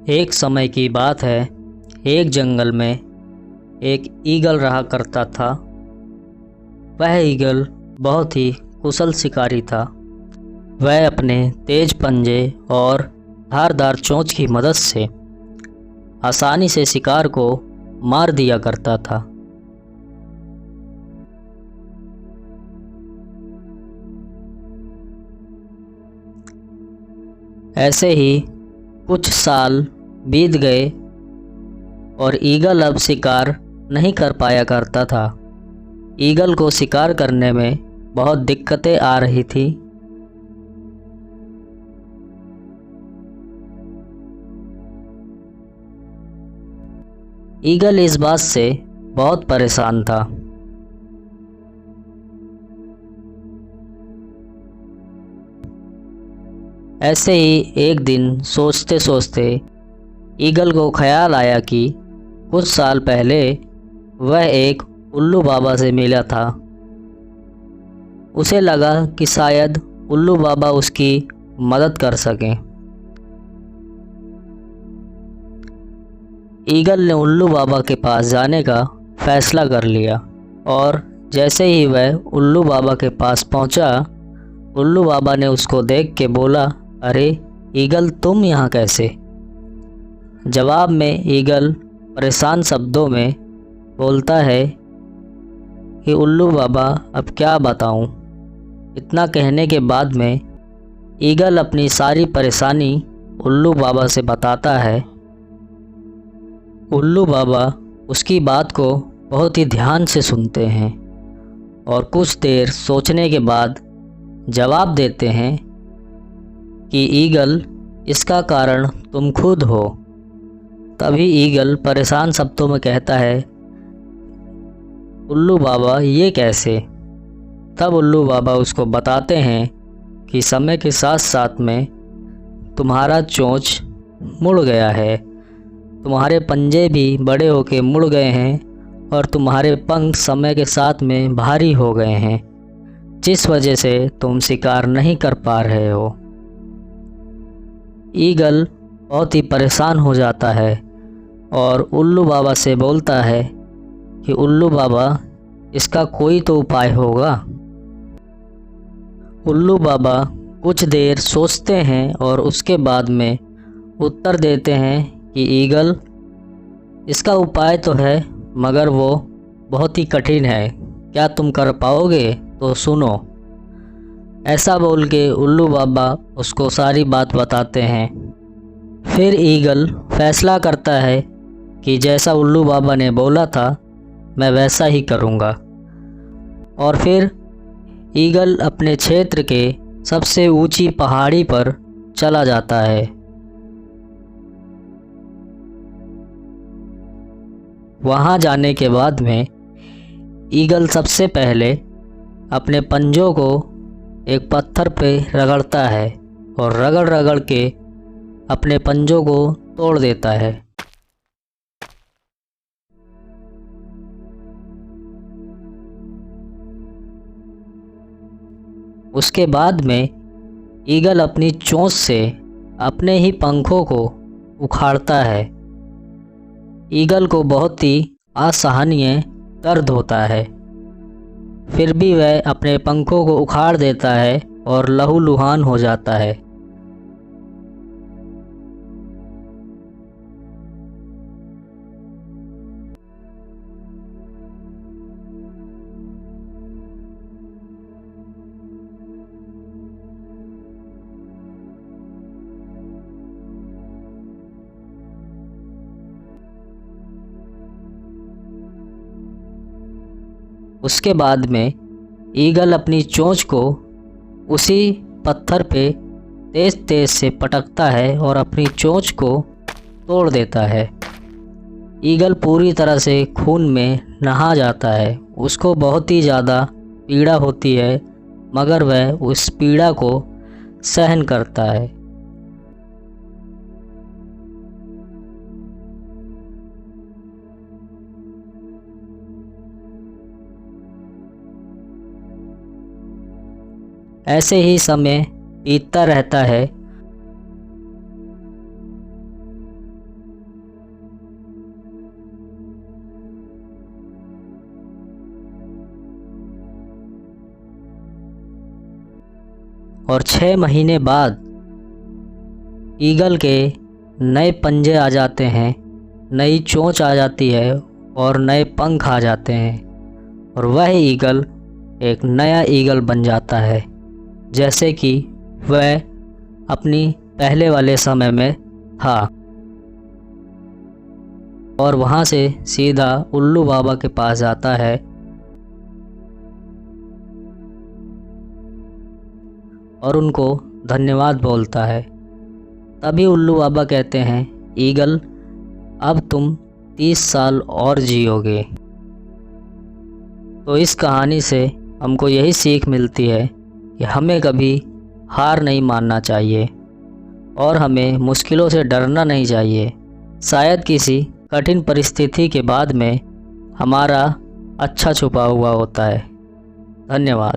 एक समय की बात है, एक जंगल में एक ईगल रहा करता था। वह ईगल बहुत ही कुशल शिकारी था। वह अपने तेज पंजे और धारदार चोंच की मदद से आसानी से शिकार को मार दिया करता था। ऐसे ही कुछ साल बीत गए और ईगल अब शिकार नहीं कर पाया करता था। ईगल को शिकार करने में बहुत दिक्कतें आ रही थी। ईगल इस बात से बहुत परेशान था। ऐसे ही एक दिन सोचते सोचते ईगल को ख्याल आया कि कुछ साल पहले वह एक उल्लू बाबा से मिला था। उसे लगा कि शायद उल्लू बाबा उसकी मदद कर सकें। ईगल ने उल्लू बाबा के पास जाने का फैसला कर लिया और जैसे ही वह उल्लू बाबा के पास पहुंचा, उल्लू बाबा ने उसको देख के बोला, अरे ईगल, तुम यहाँ कैसे? जवाब में ईगल परेशान शब्दों में बोलता है कि उल्लू बाबा, अब क्या बताऊं? इतना कहने के बाद में ईगल अपनी सारी परेशानी उल्लू बाबा से बताता है। उल्लू बाबा उसकी बात को बहुत ही ध्यान से सुनते हैं और कुछ देर सोचने के बाद जवाब देते हैं कि ईगल, इसका कारण तुम खुद हो। तभी ईगल परेशान शब्दों में कहता है, उल्लू बाबा, ये कैसे? तब उल्लू बाबा उसको बताते हैं कि समय के साथ साथ में तुम्हारा चोंच मुड़ गया है, तुम्हारे पंजे भी बड़े होके मुड़ गए हैं और तुम्हारे पंख समय के साथ में भारी हो गए हैं, जिस वजह से तुम शिकार नहीं कर पा रहे हो। ईगल बहुत ही परेशान हो जाता है और उल्लू बाबा से बोलता है कि उल्लू बाबा, इसका कोई तो उपाय होगा। उल्लू बाबा कुछ देर सोचते हैं और उसके बाद में उत्तर देते हैं कि ईगल, इसका उपाय तो है, मगर वो बहुत ही कठिन है। क्या तुम कर पाओगे? तो सुनो। ऐसा बोल के उल्लू बाबा उसको सारी बात बताते हैं। फिर ईगल फैसला करता है कि जैसा उल्लू बाबा ने बोला था, मैं वैसा ही करूँगा। और फिर ईगल अपने क्षेत्र के सबसे ऊंची पहाड़ी पर चला जाता है। वहाँ जाने के बाद में ईगल सबसे पहले अपने पंजों को एक पत्थर पे रगड़ता है और रगड़ रगड़ के अपने पंजों को तोड़ देता है। उसके बाद में ईगल अपनी चोंच से अपने ही पंखों को उखाड़ता है। ईगल को बहुत ही असहनीय दर्द होता है, फिर भी वह अपने पंखों को उखाड़ देता है और लहूलुहान हो जाता है। उसके बाद में ईगल अपनी चोंच को उसी पत्थर पे तेज तेज से पटकता है और अपनी चोंच को तोड़ देता है। ईगल पूरी तरह से खून में नहा जाता है। उसको बहुत ही ज़्यादा पीड़ा होती है, मगर वह उस पीड़ा को सहन करता है। ऐसे ही समय बीतता रहता है। और 6 महीने बाद ईगल के नए पंजे आ जाते हैं, नई चोंच आ जाती है और नए पंख आ जाते हैं और वह ईगल एक नया ईगल बन जाता है, जैसे कि वह अपनी पहले वाले समय में था। और वहाँ से सीधा उल्लू बाबा के पास जाता है और उनको धन्यवाद बोलता है। तभी उल्लू बाबा कहते हैं, ईगल अब तुम 30 साल और जियोगे। तो इस कहानी से हमको यही सीख मिलती है कि हमें कभी हार नहीं मानना चाहिए और हमें मुश्किलों से डरना नहीं चाहिए। शायद किसी कठिन परिस्थिति के बाद में हमारा अच्छा छुपा हुआ होता है। धन्यवाद।